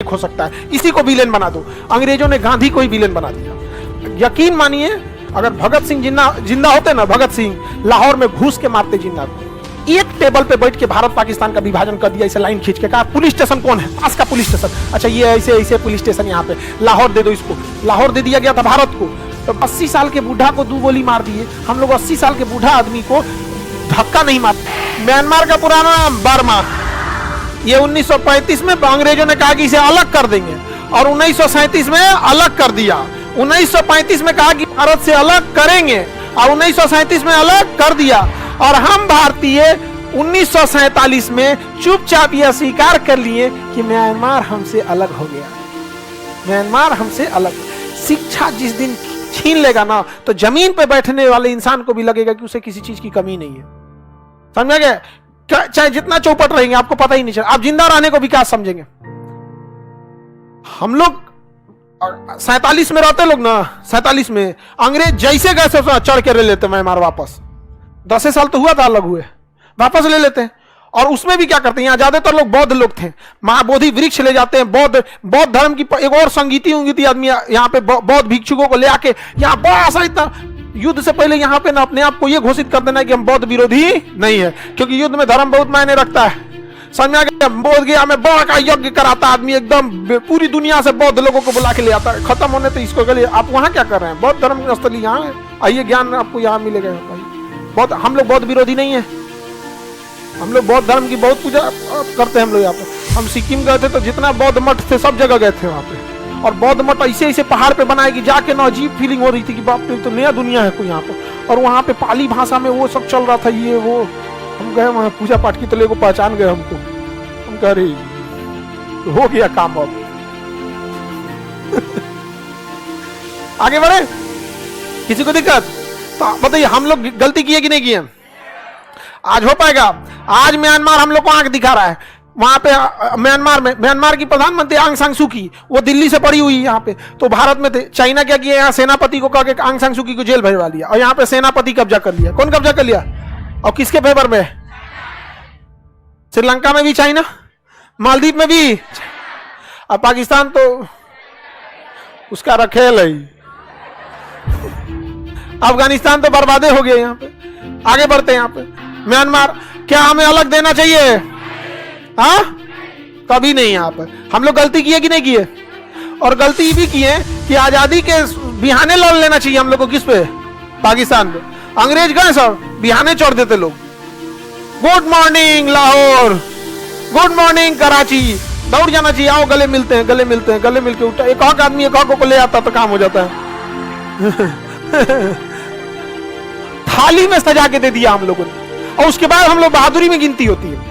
हो सकता है, इसी को विलेन बना दो। अंग्रेजों ने गांधी को ही विलेन बना दिया। यकीन मानिए, अगर भगत सिंह जिंदा होते ना, भगत सिंह लाहौर में घुस के मारते जिन्ना को। एक टेबल पे बैठ के भारत पाकिस्तान का विभाजन कर दिया, इसे लाइन खींच के कहा पुलिस स्टेशन कौन है, पास का पुलिस स्टेशन, अच्छा ये ऐसे ऐसे पुलिस स्टेशन यहाँ पे, लाहौर दे दो इसको। लाहौर दे दिया गया था भारत को। तो 80 साल के बूढ़ा को 2 गोली मार दिए। हम लोग 80 साल के बूढ़ा आदमी को धक्का नहीं मारते। म्यांमार का पुराना नाम बर्मा, ये 1935 में अंग्रेजों ने कहा कि इसे अलग कर देंगे और 1937 में अलग कर दिया। 1935 में कहा कि भारत से अलग करेंगे और 1937 में अलग कर दिया। और हम भारतीय 1947 में चुपचाप यह स्वीकार कर लिए कि म्यांमार हमसे अलग हो गया, म्यांमार हमसे अलग। शिक्षा जिस दिन छीन लेगा ना, तो जमीन पे बैठने वाले इंसान को भी लगेगा कि उसे किसी चीज की कमी नहीं है। समझ गए? चाहे जितना चौपट रहेंगे आपको पता ही नहीं चलेगा, आप जिंदा रहने को विकास समझेंगे। हम लोग 47 में रहते लोग ना, 47 में अंग्रेज जैसे गए चढ़ के ले लेते म्यांमार वापस। 10 साल तो हुआ था अलग हुए, वापस ले लेते हैं। और उसमें भी क्या करते हैं, यहाँ ज्यादातर लोग बौद्ध लोग थे, महाबोधि वृक्ष ले जाते हैं। बौद्ध धर्म की एक और संगीती आदमी यहाँ पे बौद्ध भिक्षुकों को ले आके यहाँ बड़ा सा इतना युद्ध से पहले यहाँ पे ना अपने आप को ये घोषित कर देना है कि हम बौद्ध विरोधी नहीं है, क्योंकि युद्ध में धर्म बहुत मायने रखता है। समझ में आ गया? बोध गया में बड़ा का यज्ञ कराता आदमी, एकदम पूरी दुनिया से बौद्ध लोगों को बुला के ले आता है। खत्म होने तो इसको गले, आप वहां क्या कर रहे हैं? बौद्ध धर्म स्थल यहाँ है, आइए ज्ञान आपको यहाँ मिलेगा। बहुत हम लोग बौद्ध विरोधी नहीं है, हम लोग बौद्ध धर्म की बहुत पूजा करते हैं। हम लोग यहाँ पे, हम सिक्किम गए थे तो जितना बौद्ध मठ थे सब जगह गए थे वहाँ पे। और बौद्ध मठ ऐसे ऐसे पहाड़ पे बनाए कि जाके ना अजीब फीलिंग हो रही थी कि बाप रे तो नया दुनिया है कोई यहाँ पे। और वहाँ पे पाली भाषा में वो सब चल रहा था, ये वो। हम गए वहाँ पूजा पाठ की, तो लोग पहचान गए हमको। हम कह रहे तो हो गया काम अब। आगे बढ़े, किसी को दिक्कत? तो बताइए हम लोग गलती किए कि नहीं किए? आज हो पाएगा? आज म्यांमार हम लोग को आंख दिखा रहा है। वहां पे म्यांमार की प्रधानमंत्री आंग सांग सू की, वो दिल्ली से पड़ी हुई यहाँ पे, तो भारत में थे। चाइना क्या किया, यहाँ सेनापति को कह के आंग सांग सू की को जेल भेजवा लिया और यहाँ पे सेनापति कब्जा कर लिया। कौन कब्जा कर लिया और किसके फेवर में? श्रीलंका में भी चाइना, मालदीव में भी, और पाकिस्तान तो उसका रखेल है। अफगानिस्तान तो बर्बादे हो गए। यहाँ पे आगे बढ़ते हैं। यहाँ पे म्यांमार, क्या हमें अलग देना चाहिए? हाँ, कभी नहीं। यहाँ पर हम लोग गलती किए कि नहीं किए? और गलती भी किए कि आजादी के बिहाने लड़ लेना चाहिए हम लोग को। किस पे? पाकिस्तान पे। अंग्रेज गए सब बिहाने छोड़ देते लोग। Good morning Lahore, good morning Karachi, दौड़ जाना चाहिए, आओ गले मिलते हैं, गले मिलते हैं। गले मिलके उठा, एक हक आदमी एक हक को ले आता तो काम हो जाता है। थाली में सजा के दे दिया हम लोगों ने, और उसके बाद हम लोग बहादुरी में गिनती होती है।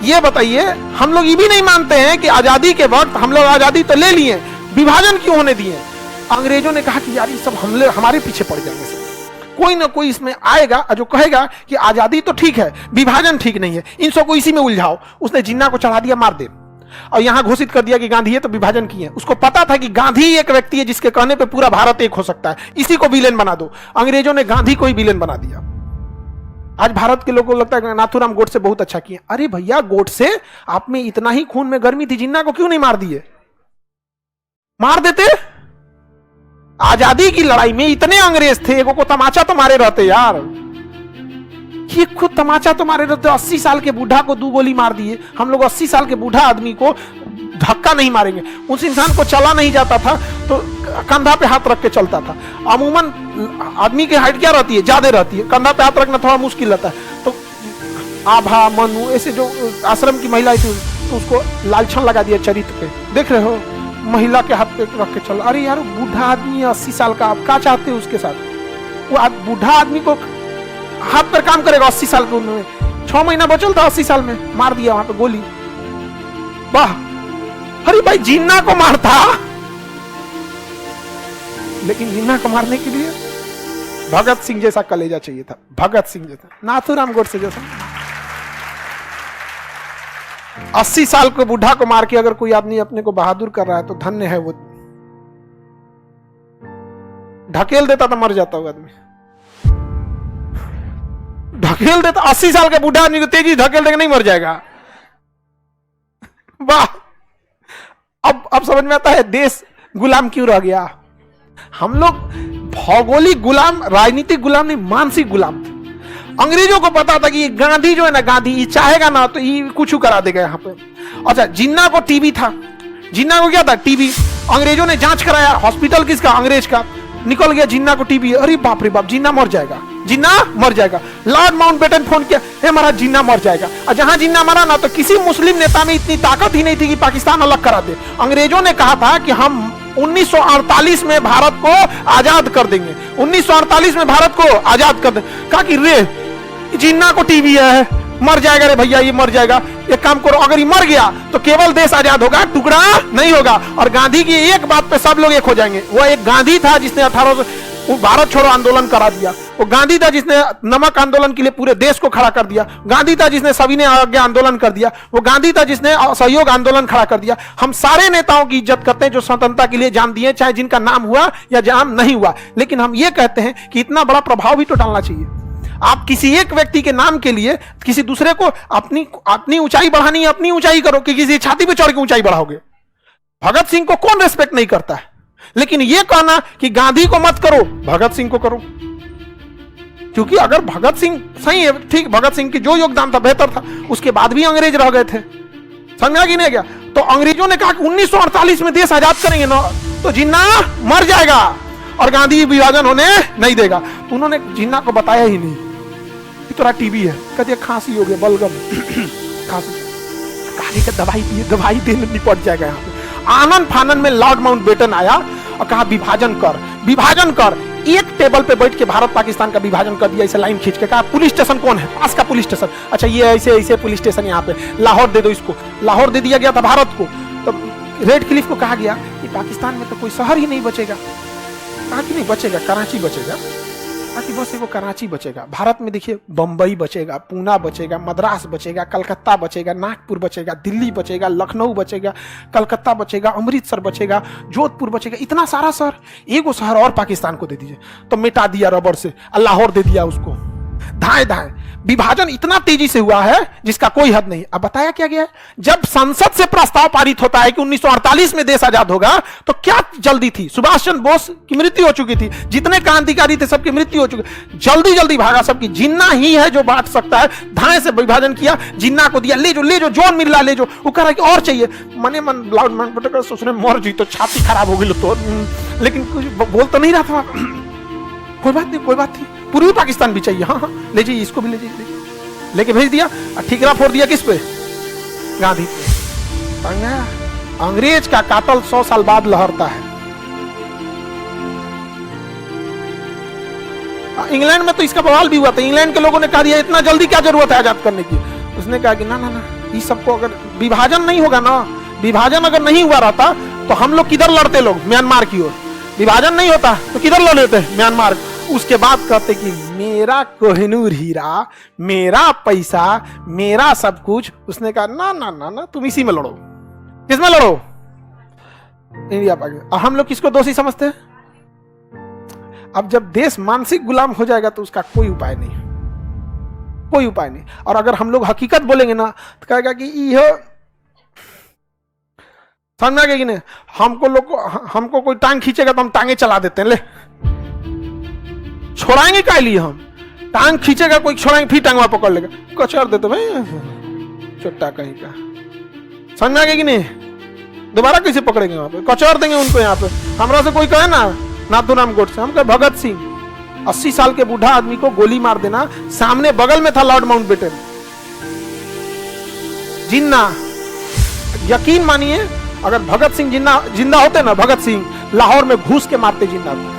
ये बताइए, हम लोग ये भी नहीं मानते हैं कि आजादी के वक्त हम लोग आजादी तो ले लिए, विभाजन क्यों होने दिए? अंग्रेजों ने कहा कि यार ये सब हमले हमारे पीछे पड़ जाएंगे। कोई ना कोई इसमें आएगा जो कहेगा कि आजादी तो ठीक है, विभाजन ठीक नहीं है, इन सबको इसी में उलझाओ। उसने जिन्ना को चढ़ा दिया, मार दे, और यहां घोषित कर दिया कि गांधी है तो विभाजन किए। उसको पता था कि गांधी एक व्यक्ति है जिसके कहने पे पूरा भारत एक हो सकता है, इसी को विलेन बना दो। अंग्रेजों ने गांधी को ही विलेन बना दिया। आज भारत के लोगों को लगता है कि नाथूराम गोडसे बहुत अच्छा किए। अरे भैया, गोडसे आप में इतना ही खून में गर्मी थी, जिन्ना को क्यों नहीं मार दिए? मार देते। आजादी की लड़ाई में इतने अंग्रेज थे, एगो को तमाचा तो मारे रहते यार। ये खुद तमाचा तो मारे रहते। 80 साल के बूढ़ा को 2 गोली मार दिए। हम लोग 80 साल के बूढ़ा आदमी को धक्का नहीं मारेंगे। उस इंसान को चला नहीं जाता था तो कंधा पे हाथ रख के चलता था। अमूमन आदमी की हाइट क्या रहती है? ज्यादा रहती है, कंधा पे हाथ रखना थोड़ा मुश्किल रहता है। तो आभा, मनु, ऐसे जो आश्रम की महिलाएं थी, तो उसको लालछन लगा दिया चरित्र पे। देख रहे हो, महिला के हाथ पे रख के चल। अरे यार, बूढ़ा आदमी 80 साल का, आप क्या चाहते हो उसके साथ? वो बूढ़ा आदमी को हाथ पर काम करेगा 80 साल के उम्र में। 6 महीना बचल था 80 साल में, मार दिया वहां पे गोली। वाह! अरे भाई, जिन्ना को मारता, लेकिन जिन्ना को मारने के लिए भगत सिंह जैसा कलेजा चाहिए था। भगत सिंह जैसा, नाथूराम गोडसे जैसा। 80 साल के बूढ़ा को मार के अगर कोई आदमी अपने को बहादुर कर रहा है तो धन्य है वो। ढकेल देता तो मर जाता वो आदमी। ढकेल देता, 80 साल के बूढ़ा आदमी को तेजी ढकेल देगा, नहीं मर जाएगा। वाह! समझ में आता है देश गुलाम क्यों रह गया। हम लोग भौगोलिक गुलाम, राजनीतिक गुलाम नहीं, मानसिक गुलाम थे। अंग्रेजों को पता था कि ये गांधी जो है ना, गांधी ये चाहेगा ना तो ये कुछ करा देगा यहाँ पे। अच्छा, जिन्ना को टीबी था, जिन्ना को क्या था, टीबी। अंग्रेजों ने जांच कराया, हॉस्पिटल किसका, अंग्रेज का, निकल गया जिन्ना को टीबी। अरे बाप रे बाप, जिन्ना मर जाएगा, जिन्ना मर जाएगा। लॉर्ड माउंटबेटन फोन किया, हे महाराज जिन्ना मर जाएगा। और जहां जिन्ना मरा ना तो किसी मुस्लिम नेता में इतनी ताकत ही नहीं थी कि पाकिस्तान अलग करा दे। अंग्रेजों ने कहा था कि हम 1948 में भारत को आजाद कर देंगे, 1948 में भारत को आजाद कर देंगे। कहा कि रे जिन्ना को टीबी है, मर जाएगा रे भैया, ये मर जाएगा। एक काम करो, अगर ये मर गया तो केवल देश आजाद होगा, टुकड़ा नहीं होगा। और गांधी की एक बात पे सब लोग एक हो जाएंगे। वो एक गांधी था जिसने 1800 भारत छोड़ो आंदोलन करा दिया। वो गांधी था जिसने नमक आंदोलन के लिए पूरे देश को खड़ा कर दिया। गांधी था जिसने सविनय अवज्ञा आंदोलन कर दिया। वो गांधी था जिसने असहयोग आंदोलन खड़ा कर दिया। हम सारे नेताओं की इज्जत करते हैं जो स्वतंत्रता के लिए जान दिए, चाहे जिनका नाम हुआ या जान नहीं हुआ। लेकिन हम ये कहते हैं कि इतना बड़ा प्रभाव भी तो डालना चाहिए। आप किसी एक व्यक्ति के नाम के लिए किसी दूसरे को अपनी ऊंचाई बढ़ानी है, अपनी ऊंचाई करो कि किसी छाती पे चढ़ के ऊंचाई बढ़ाओगे। भगत सिंह को कौन रेस्पेक्ट नहीं करता है, लेकिन यह कहना कि गांधी को मत करो, भगत सिंह को करो। क्योंकि अगर भगत सिंह सही है, ठीक, भगत सिंह की जो योगदान था बेहतर था, उसके बाद भी अंग्रेज रह गए थे, समझा कि नहीं गया। तो अंग्रेजों ने कहा कि 1948 में देश आजाद करेंगे ना तो जिन्ना मर जाएगा और गांधी विभाजन होने नहीं देगा। तो उन्होंने जिन्ना को बताया ही नहीं कि तोरा टीबी है, कहते खांसी हो गया, बलगम खांसी, कहा कि दवाई पिए, दवाई देने निपट जाएगा। यहाँ पे आनंद फानन में लॉर्ड माउंटबेटन आया और कहा विभाजन कर, विभाजन कर। एक टेबल पे बैठ के भारत पाकिस्तान का विभाजन कर दिया, ऐसे लाइन खींच के। कहा पुलिस स्टेशन कौन है, पास का पुलिस स्टेशन, अच्छा ये ऐसे ऐसे पुलिस स्टेशन यहाँ पे, लाहौर दे दो इसको। लाहौर दे दिया गया था भारत को। तो रेड क्लिफ को कहा गया कि पाकिस्तान में तो कोई शहर ही नहीं बचेगा। कहा कि नहीं बचेगा, कराची बचेगा। कि बस वो कराची बचेगा। भारत में देखिए बंबई बचेगा, पूना बचेगा, मद्रास बचेगा, कलकत्ता बचेगा, नागपुर बचेगा, दिल्ली बचेगा, लखनऊ बचेगा, कलकत्ता बचेगा, अमृतसर बचेगा, जोधपुर बचेगा। इतना सारा शहर, एगो शहर और पाकिस्तान को दे दीजिए। तो मिटा दिया रबर से, लाहौर दे दिया उसको। धाए धाए विभाजन इतना तेजी से हुआ है जिसका कोई हद नहीं। अब बताया क्या गया है, जब संसद से प्रस्ताव पारित होता है कि 1948 में देश आजाद होगा, तो क्या जल्दी थी। सुभाष चंद्र बोस की मृत्यु हो चुकी थी, जितने क्रांतिकारी थे सबकी मृत्यु हो चुकी। जल्दी जल्दी भागा सबकी। जिन्ना ही है जो बांट सकता है, धाए से विभाजन किया, जिन्ना को दिया, ले जो ले जो, जॉन मिर्ला ले जो। वो कह रहा है कि और चाहिए। मने मन लाउड मैन बटकर सोचने मर जी तो छाती खराब हो गई तो, लेकिन कुछ बोल तो नहीं रहा था। कोई बात नहीं, कोई बात नहीं, पूर्वी पाकिस्तान भी चाहिए। हाँ हाँ ले जाइए, इसको भी ले जाइए, लेके भेज दिया। ठीकरा फोड़ दिया किस पे, गांधी पे। अंग्रेज का कातल 100 साल बाद लहरता है। इंग्लैंड में तो इसका बवाल भी हुआ था। इंग्लैंड के लोगों ने कहा दिया इतना जल्दी क्या जरूरत है आजाद करने की। उसने कहा कि ना ना ना, इस सबको अगर विभाजन नहीं होगा ना, विभाजन अगर नहीं हुआ रहता तो हम लोग किधर लड़ते, लोग म्यांमार की ओर। विभाजन नहीं होता तो किधर लड़ लेते, म्यांमार। उसके बाद कहते कि मेरा कोहिनूर हीरा, मेरा पैसा, मेरा सब कुछ। उसने कहा ना ना ना ना, तुम इसी में लड़ो। किसमें लड़ो, इंडिया पाकिस्तान। हम लोग किसको दोषी समझते हैं। अब जब देश मानसिक गुलाम हो जाएगा तो उसका कोई उपाय नहीं, कोई उपाय नहीं। और अगर हम लोग हकीकत बोलेंगे ना तो कहेगा कि यह समझ गए कि नहीं, हमको कोई टांग खींचेगा तो हम टांगे चला देते हैं। ले छोड़ाएंगे क्या लिए, हम टांग खींचेगा कोई, छोड़ाएंगे फिर टांगवा पकड़ लेगा, कचर देते भाई छोटा कहीं का। समझ गए कि नहीं, दोबारा कैसे पकड़ेंगे, वहां पे कचर देंगे उनको। यहाँ पे हमरा से कोई कहे ना नाथूराम गोडसे, हम कहे भगत सिंह। 80 साल के बूढ़ा आदमी को गोली मार देना, सामने बगल में था लॉर्ड माउंटबेटन। जिन्ना, यकीन मानिए अगर भगत सिंह जिंदा होते ना, भगत सिंह लाहौर में घुस के मारते जिन्ना को,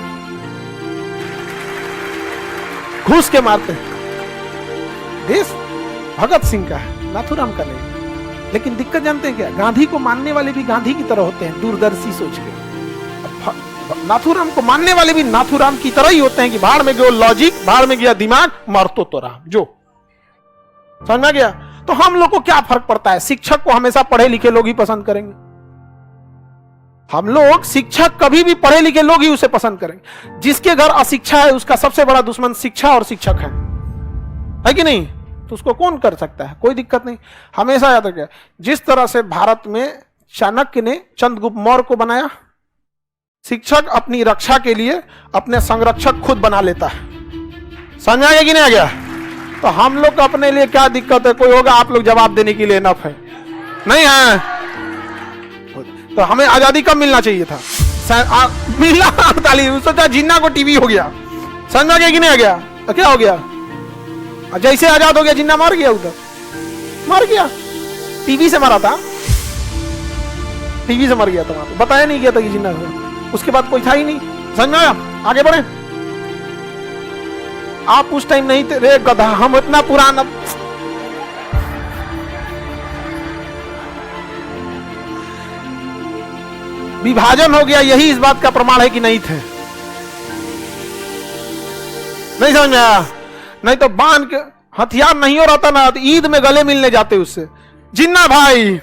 घुस के मारते। देश भगत सिंह का है, नाथूराम का नहीं। लेकिन दिक्कत जानते हैं क्या, गांधी को मानने वाले भी गांधी की तरह होते हैं, दूरदर्शी सोच के। नाथूराम को मानने वाले भी नाथूराम की तरह ही होते हैं कि भाड़ में गयो लॉजिक, भाड़ में गया दिमाग, मरतो तो रहा जो। समझ में गया। तो हम लोग को क्या फर्क पड़ता है, शिक्षक को हमेशा पढ़े लिखे लोग ही पसंद करेंगे। हम लोग शिक्षक कभी भी पढ़े लिखे लोग ही उसे पसंद करेंगे। जिसके घर अशिक्षा है उसका सबसे बड़ा दुश्मन शिक्षा और शिक्षक है कि नहीं। तो उसको कौन कर सकता है, कोई दिक्कत नहीं। हमेशा याद रखिए, जिस तरह से भारत में चाणक्य ने चंद्रगुप्त मौर्य को बनाया। शिक्षक अपनी रक्षा के लिए अपने संरक्षक खुद बना लेता है। समझ आ गया कि नहीं आ गया? तो हम लोग अपने लिए क्या दिक्कत है? कोई होगा आप लोग जवाब देने के लिए इनफ है? नहीं है? तो हमें आजादी कब मिलना चाहिए था? मिलना 48। सोचा जिन्ना को टीवी हो गया। समझ आ गया कि नहीं आ गया? तो क्या हो गया? जैसे आजाद हो गया जिन्ना मर गया, उधर मर गया, टीवी से मरा था, टीवी से मर गया था। वहां पे बताया नहीं गया था कि जिन्ना हुआ। उसके बाद कोई था ही नहीं। समझ में आया? आगे बढ़े। आप उस टाइम नहीं थे रे गधा, हम इतना पुराना। विभाजन हो गया, यही इस बात का प्रमाण है कि नहीं थे। नहीं समझ में आया? नहीं तो बांध के हथियार नहीं हो रहा ना, तो ईद में गले मिलने जाते उससे। जिन्ना भाई,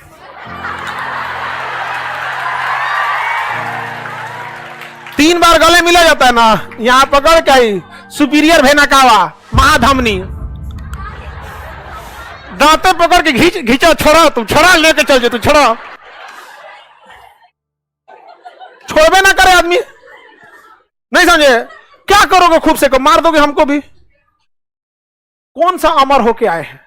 तीन बार गले मिला जाता है ना, यहां पकड़ के सुपीरियर भेनाकावा महाधमनी दांते पकड़ के घींचा, छोड़ा तुम, छोड़ा लेके चल जे तू, छोड़ा। छोड़बे ना करे आदमी। नहीं समझे? क्या करोगे? खूब से को मार दोगे हमको भी। कौन सा अमर होके आए हैं?